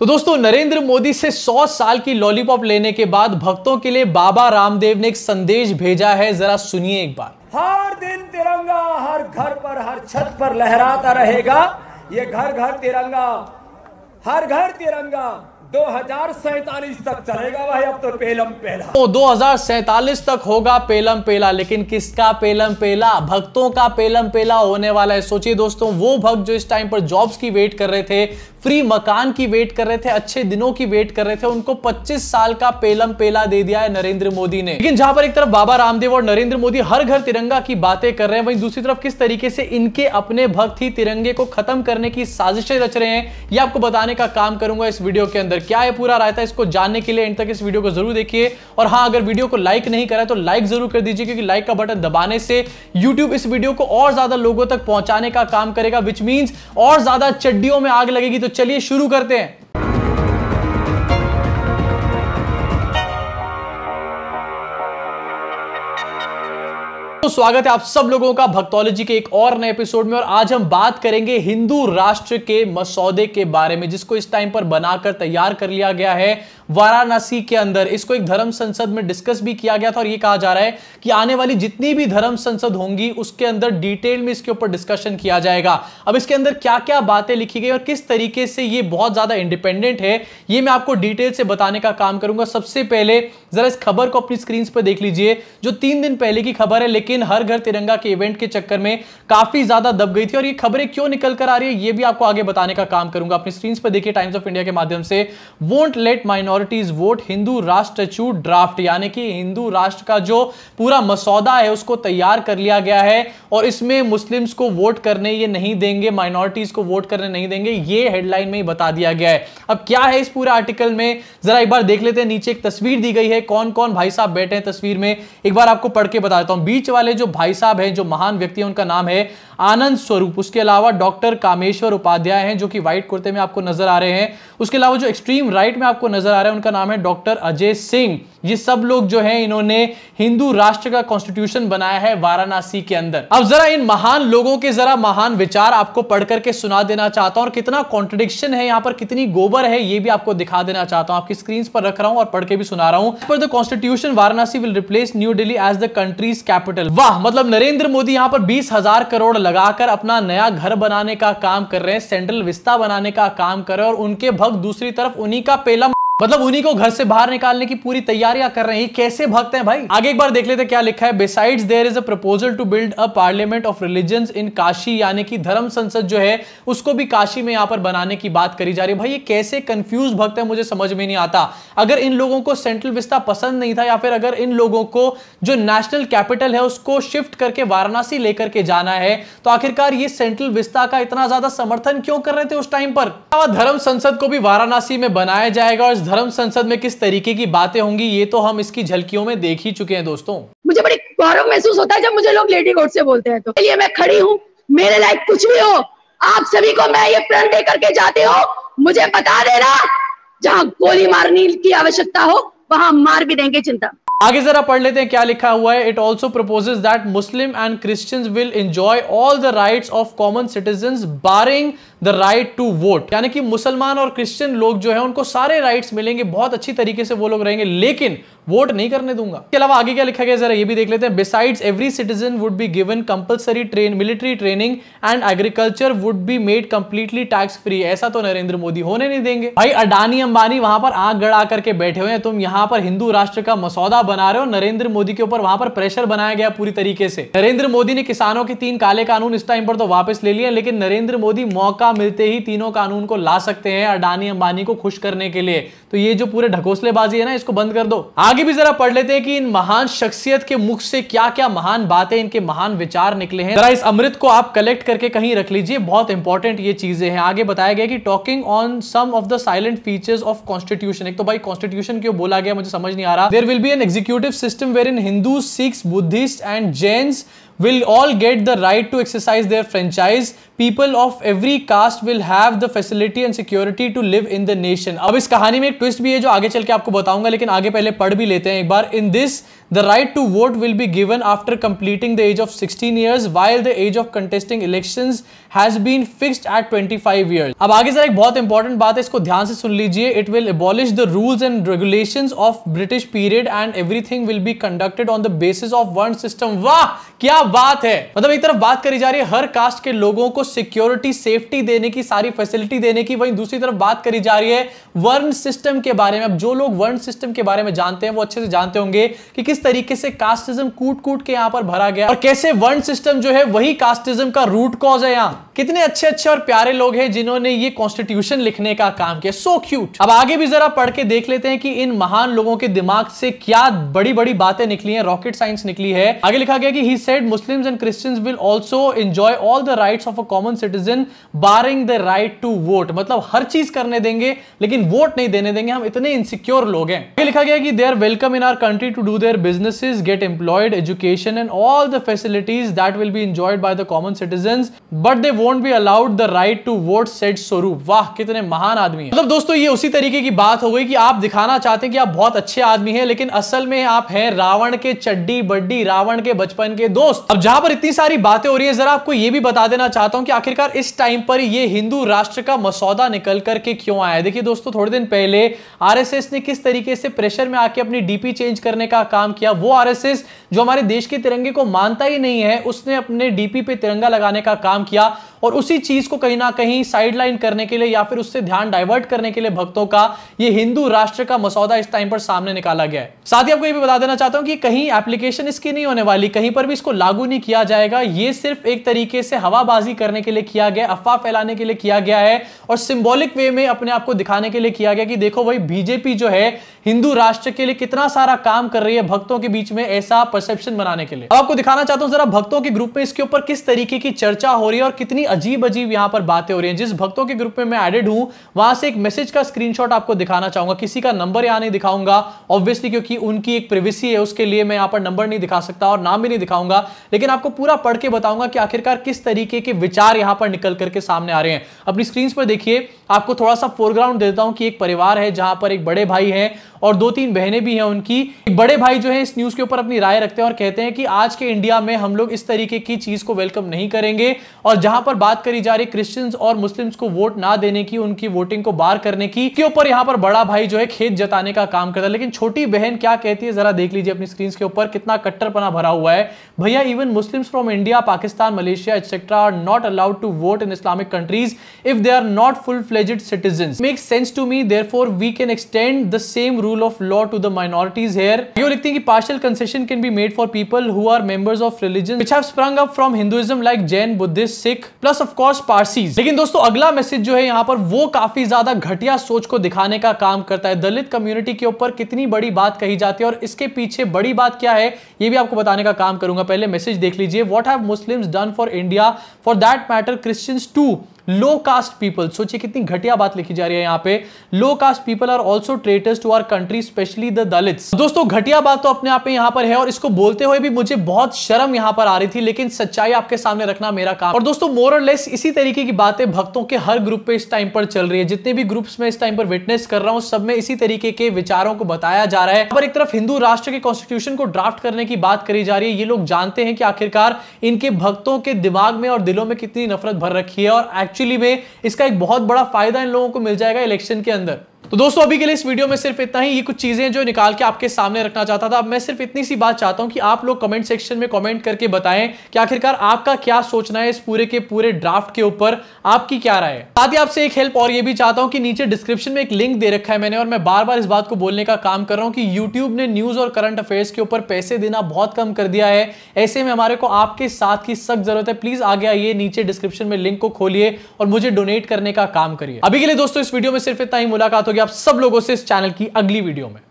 तो दोस्तों, नरेंद्र मोदी से 100 साल की लॉलीपॉप लेने के बाद भक्तों के लिए बाबा रामदेव ने एक संदेश भेजा है, जरा सुनिए एक बार। हर दिन तिरंगा हर घर पर हर छत पर लहराता रहेगा। ये घर घर तिरंगा, हर घर तिरंगा 2047 तक चलेगा भाई। अब तो पेलम पेला। तो 2047 तक होगा पेलम पेला, लेकिन किसका पेलम पेला? भक्तों का पेलम पेला होने वाला है। सोचिए दोस्तों, वो भक्त जो इस टाइम पर जॉब्स की वेट कर रहे थे, फ्री मकान की वेट कर रहे थे, अच्छे दिनों की वेट कर रहे थे, उनको 25 साल का पेलम पेला दे दिया है नरेंद्र मोदी ने। लेकिन जहां पर एक तरफ बाबा रामदेव और नरेंद्र मोदी हर घर तिरंगा की बातें कर रहे हैं, वहीं दूसरी तरफ किस तरीके से इनके अपने भक्त ही तिरंगे को खत्म करने की साजिशें रच रहे हैं, यह आपको बताने का काम करूंगा इस वीडियो के अंदर। क्या है पूरा रायता, इसको जानने के लिए एंड तक इस वीडियो को जरूर देखिए। और हां, अगर वीडियो को लाइक नहीं करा तो लाइक जरूर कर दीजिए, क्योंकि लाइक का बटन दबाने से YouTube इस वीडियो को और ज्यादा लोगों तक पहुंचाने का काम करेगा, विच मींस और ज्यादा चड्डियों में आग लगेगी। तो चलिए शुरू करते हैं। तो स्वागत है आप सब लोगों का भक्तोलॉजी के एक और नए एपिसोड में। और आज हम बात करेंगे हिंदू राष्ट्र के मसौदे के बारे में, जिसको इस टाइम पर बनाकर तैयार कर लिया गया है वाराणसी के अंदर। इसको एक धर्म संसद में डिस्कस भी किया गया था और यह कहा जा रहा है कि आने वाली जितनी भी धर्म संसद होंगी उसके अंदर डिटेल में इसके ऊपर डिस्कशन किया जाएगा। अब इसके अंदर क्या क्या बातें लिखी गई और किस तरीके से ये बहुत ज्यादा इंडिपेंडेंट है, ये मैं आपको डिटेल से बताने का काम करूंगा। सबसे पहले जरा इस खबर को अपनी स्क्रीन पर देख लीजिए, जो 3 दिन पहले की खबर है, लेकिन हर घर तिरंगा के इवेंट के चक्कर में काफी ज्यादा दब गई थी। और ये खबरें क्यों निकल कर आ रही है, ये भी आपको आगे बताने का काम करूंगा। अपनी स्क्रीन पर देखिए, टाइम्स ऑफ इंडिया के माध्यम से won't let minorities vote, Hindu राष्ट्र स्टैट्यूट ड्राफ्ट, यानी कि हिंदू राष्ट्र का जो पूरा मसौदा है उसको तैयार कर लिया गया है। और इसमें मुस्लिम्स को वोट करने ये नहीं देंगे, माइनॉरिटीज को वोट करने नहीं देंगे, ये हेडलाइन में ही बता दिया गया है। अब क्या है इस पूरे आर्टिकल में, जरा एक बार देख लेते हैं। नीचे एक तस्वीर दी गई है, कौन कौन भाई साहब बैठे हैं तस्वीर में, एक बार आपको पढ़ के बता देता हूं। बीच वाले जो भाई साहब हैं, जो महान व्यक्ति हैं, उनका नाम है आनंद स्वरूप। उसके अलावा डॉक्टर कामेश्वर उपाध्याय हैं, जो कि व्हाइट कुर्ते में आपको नजर आ रहे हैं। उसके अलावा जो एक्सट्रीम राइट में आपको नजर आ रहे हैं, उनका नाम है डॉक्टर अजय सिंह। ये सब लोग जो हैं, इन्होंने हिंदू राष्ट्र का कॉन्स्टिट्यूशन बनाया है वाराणसी के अंदर। अब जरा इन महान लोगों के जरा महान विचार आपको पढ़ करके सुना देना चाहता हूं, और कितना कॉन्ट्रडिक्शन है यहां पर, कितनी गोबर है, ये भी आपको दिखा देना चाहता हूं। आपकी स्क्रीन पर रख रहा हूं और पढ़ के भी सुना रहा हूं। पर the constitution Varanasi will replace new Delhi as the country's capital. वाह, मतलब नरेंद्र मोदी यहां पर 20,000 करोड़ लगाकर अपना नया घर बनाने का काम कर रहे हैं, सेंट्रल विस्ता बनाने का काम कर रहे हैं, और उनके भक्त दूसरी तरफ उन्हीं का पेलम, मतलब उन्हीं को घर से बाहर निकालने की पूरी तैयारियां कर रहे हैं। कैसे भक्त हैं भाई? आगे एक बार देख लेते क्या लिखा है। Besides there is a proposal to build a parliament of religions in Kashi, यानी कि धर्म संसद जो है उसको भी काशी में यहां पर बनाने की बात करी जा रही है। भाई ये कैसे कंफ्यूज भक्त है, मुझे समझ में नहीं आता। अगर इन लोगों को सेंट्रल विस्ता पसंद नहीं था, या फिर अगर इन लोगों को जो नेशनल कैपिटल है उसको शिफ्ट करके वाराणसी लेकर के जाना है, तो आखिरकार ये सेंट्रल विस्ता का इतना ज्यादा समर्थन क्यों कर रहे थे उस टाइम पर? धर्म संसद को भी वाराणसी में बनाया जाएगा, और धर्म संसद में किस तरीके की बातें होंगी ये तो हम इसकी झलकियों में देख ही चुके हैं दोस्तों। मुझे बड़ी गौरव महसूस होता है जब मुझे लोग लेडी गॉड से बोलते हैं, तो इसलिए मैं खड़ी हूँ। मेरे लायक कुछ भी हो, आप सभी को मैं ये प्रण दे करके जाते हो, मुझे बता देना, जहां गोली मारने की आवश्यकता हो वहां मार भी देंगे, चिंता। आगे जरा पढ़ लेते हैं क्या लिखा हुआ है। It also proposes that Muslim and Christians will enjoy all the rights of common citizens barring the right to vote, यानी कि मुसलमान और क्रिश्चियन लोग जो है उनको सारे राइट्स मिलेंगे, बहुत अच्छी तरीके से वो लोग रहेंगे, लेकिन वोट नहीं करने दूंगा। इसके अलावा आगे क्या लिखा गया जरा ये भी देख लेते हैं। Besides every citizen would be given compulsory military training and agriculture would be made completely tax free. ऐसा तो नरेंद्र मोदी होने नहीं देंगे। भाई अडानी अंबानी वहां पर आंख गड़ा करके बैठे हुए हैं, तुम यहां पर हिंदू राष्ट्र का मसौदा बना रहे हो। नरेंद्र मोदी के ऊपर वहां पर प्रेशर बनाया गया पूरी तरीके से। नरेंद्र मोदी ने किसानों के 3 काले कानून इस टाइम पर तो वापस ले लिए, लेकिन नरेंद्र मोदी मौका मिलते ही तीनों कानून को ला सकते हैं अडानी अंबानी को खुश करने के लिए। तो ये जो पूरे ढकोसलेबाजी है ना, इसको बंद कर दो। आगे भी जरा पढ़ लेते हैं कि इन महान शख्सियत के मुख से क्या क्या महान बातें, इनके महान विचार निकले हैं। जरा इस अमृत को आप कलेक्ट करके कहीं रख लीजिए, बहुत इंपॉर्टेंट ये चीजें हैं। आगे बताया गया कि talking on some of the silent features of constitution. एक तो भाई कॉन्स्टिट्यूशन क्यों बोला गया मुझे समझ नहीं आ रहा। There will be an executive system where in Hindu, Sikhs, Buddhist and Jains will all get the right to exercise their franchise. People of every caste will have the facility and security to live in the nation. अब इस कहानी में एक twist भी है जो आगे चल के आपको बताऊंगा, लेकिन आगे पहले पढ़ भी लेते हैं एक बार. In this, the right to vote will be given after completing the age of 16 years, while the age of contesting elections has been fixed at 25 years. अब आगे जरा एक बहुत इंपॉर्टेंट बात है, इसको ध्यान से सुन लीजिए. It will abolish the rules and regulations of British period and everything will be conducted on the basis of one system. वाह क्या बात है. मतलब एक तरफ बात करी जा रही है हर कास्ट के लोगों को सिक्योरिटी सेफ्टी देने की, सारी फैसिलिटी देने की, वहीं दूसरी तरफ बात करी जा रही है वर्ण सिस्टम के बारे में. अब जो लोग वर्ण सिस्टम के बारे में जानते हैं वो अच्छे से जानते होंगे कि किस तरीके से कास्टिज्म कूट कूट के यहां पर भरा गया और कैसे वर्ण सिस्टम जो है वही कास्टिज्म का रूट कॉज है. यहां कितने अच्छे अच्छे और प्यारे लोग हैं जिन्होंने ये कॉन्स्टिट्यूशन लिखने का काम किया. So cute. अब आगे भी जरा पढ़ के देख लेते हैं कि इन महान लोगों के दिमाग से क्या बड़ी बड़ी बातें निकली हैं, रॉकेट साइंस निकली है. आगे लिखा गया कि he said Muslims and Christians will also enjoy all the rights of a common citizen barring the right to vote. मतलब हर चीज करने देंगे लेकिन वोट नहीं देने देंगे, हम इतने इनसिक्योर लोग हैं. आगे लिखा गया कि they are welcome in our country to do their businesses, get employed, education and all the facilities that will be enjoyed by the common citizens, but they won't be allowed the right to vote, said स्वरूप. वाह कितने महान आदमी हैं. मतलब दोस्तों ये उसी तरीके की बात हो गई कि आप दिखाना चाहते हैं कि आप बहुत अच्छे आदमी हैं, लेकिन असल में आप हैं रावण के चड्डी बड्डी, रावण के बचपन के दोस्त. अब जहां पर इतनी सारी बातें हो रही है, जरा आपको ये भी बता देना चाहता हूं कि आखिरकार इस टाइम पर ये हिंदू राष्ट्र का मसौदा निकल करके क्यों आया. देखिए दोस्तों, थोड़े दिन पहले आरएसएस ने किस तरीके से प्रेशर में आके अपनी डीपी चेंज करने का काम किया. वो आरएसएस जो हमारे देश के तिरंगे को मानता ही नहीं है, उसने अपने डीपी पे तिरंगा लगाने का काम किया और उसी चीज को कहीं ना कहीं साइडलाइन करने के लिए या फिर उससे ध्यान डाइवर्ट करने के लिए भक्तों का ये हिंदू राष्ट्र का मसौदा इस टाइम पर सामने निकाला गया है. साथ ही आपको ये भी बता देना चाहता हूं कि कहीं एप्लीकेशन इसकी नहीं होने वाली, कहीं पर भी इसको लागू नहीं किया जाएगा. ये सिर्फ एक तरीके से हवाबाजी करने के लिए किया गया, अफवाह फैलाने के लिए किया गया है और सिंबॉलिक वे में अपने आप को दिखाने के लिए किया गया कि देखो भाई बीजेपी जो है हिंदू राष्ट्र के लिए कितना सारा काम कर रही है भक्तों के बीच में, ऐसा परसेप्शन बनाने के लिए. अब आपको दिखाना चाहता हूं जरा भक्तों के ग्रुप में इसके ऊपर किस तरीके की चर्चा हो रही है और कितनी अजीब अजीब यहां पर बातें हो रही हैं. जिस भक्तों के ग्रुप में मैं एडेड हूं वहां से एक मैसेज का स्क्रीनशॉट आपको दिखाना चाहूंगा. किसी का नंबर यहां नहीं दिखाऊंगा ऑब्वियसली, क्योंकि उनकी एक प्राइवेसी है, उसके लिए मैं यहां पर नंबर नहीं दिखा सकता और नाम भी नहीं दिखाऊंगा, लेकिन आपको पूरा पढ़ के बताऊंगा कि आखिरकार किस तरीके के विचार यहां पर निकल करके सामने आ रहे हैं. अपनी स्क्रीन पर देखिए, आपको थोड़ा सा फोरग्राउंड देता हूं कि एक परिवार है जहां पर एक बड़े भाई हैं और 2-3 बहनें भी हैं उनकी. एक बड़े भाई जो है इस न्यूज के ऊपर अपनी राय रखते हैं और कहते हैं कि आज के इंडिया में हम लोग इस तरीके की चीज को वेलकम नहीं करेंगे और जहां पर बात करी जा रही क्रिश्चियंस और मुस्लिम्स को वोट ना देने की, उनकी वोटिंग को बार करने की, के ऊपर यहां पर बड़ा भाई जो है खेत जताने का काम करता है. लेकिन छोटी बहन क्या कहती है जरा देख लीजिए अपनी स्क्रीन के ऊपर, कितना कट्टरपना भरा हुआ है. भैया, even Muslims from India, Pakistan, Malaysia etcetera are not allowed to vote in Islamic countries if they are not full fledged citizens. Makes sense to me, therefore we can extend the same rule of law to the minorities here. ये लिखते हैं कि partial concession can be made for people who are members of religions which have sprung up from Hinduism like Jain, Buddhist, Sikh, plus of course Parsis. लेकिन दोस्तों अगला message जो है यहाँ पर वो काफी ज्यादा घटिया सोच को दिखाने का काम करता है. दलित कम्युनिटी के ऊपर कितनी बड़ी बात कही जाती है और इसके पीछे बड़ी बात क्या है ये भी आपको बताने का काम करूंगा. पहले मैसेज देख लीजिए. What have Muslims done for India? For that matter, Christians too. Low caste people, सोचिए कितनी घटिया बात लिखी जा रही है यहाँ पे. Low caste people are also traitors to our country, specially the Dalits. दोस्तों घटिया बात तो अपने आप में यहाँ पर है और इसको बोलते हुए भी मुझे बहुत शर्म यहाँ पर आ रही थी, लेकिन सच्चाई आपके सामने रखना मेरा काम. और दोस्तों मोर और लेस इसी तरीके की बातें भक्तों के हर ग्रुप पे इस टाइम पर चल रही है. जितने भी ग्रुप्स में इस टाइम पर विटनेस कर रहा हूं सब में इसी तरीके के विचारों को बताया जा रहा है. पर एक तरफ हिंदू राष्ट्र के कॉन्स्टिट्यूशन को ड्राफ्ट करने की बात करी जा रही है. ये लोग जानते हैं कि आखिरकार इनके भक्तों के दिमाग में और दिलों में कितनी नफरत भर रखी है और एक्चुअली में इसका एक बहुत बड़ा फायदा इन लोगों को मिल जाएगा इलेक्शन के अंदर. तो दोस्तों अभी के लिए इस वीडियो में सिर्फ इतना ही. ये कुछ चीजें जो निकाल के आपके सामने रखना चाहता था. अब मैं सिर्फ इतनी सी बात चाहता हूं कि आप लोग कमेंट सेक्शन में कमेंट करके बताएं कि आखिरकार आपका क्या सोचना है इस पूरे के पूरे ड्राफ्ट के ऊपर, आपकी क्या राय है. साथ ही आपसे एक हेल्प और ये भी चाहता हूं कि नीचे डिस्क्रिप्शन में एक लिंक दे रखा है मैंने और मैं बार बार इस बात को बोलने का काम कर रहा हूं कि यूट्यूब ने न्यूज और करंट अफेयर्स के ऊपर पैसे देना बहुत कम कर दिया है. ऐसे में हमारे को आपके साथ की सख्त जरूरत है. प्लीज आगे आइए, नीचे डिस्क्रिप्शन में लिंक को खोलिए और मुझे डोनेट करने का काम करिए. अभी के लिए दोस्तों इस वीडियो में सिर्फ इतना ही. मुलाकात होगी आप सब लोगों से इस चैनल की अगली वीडियो में.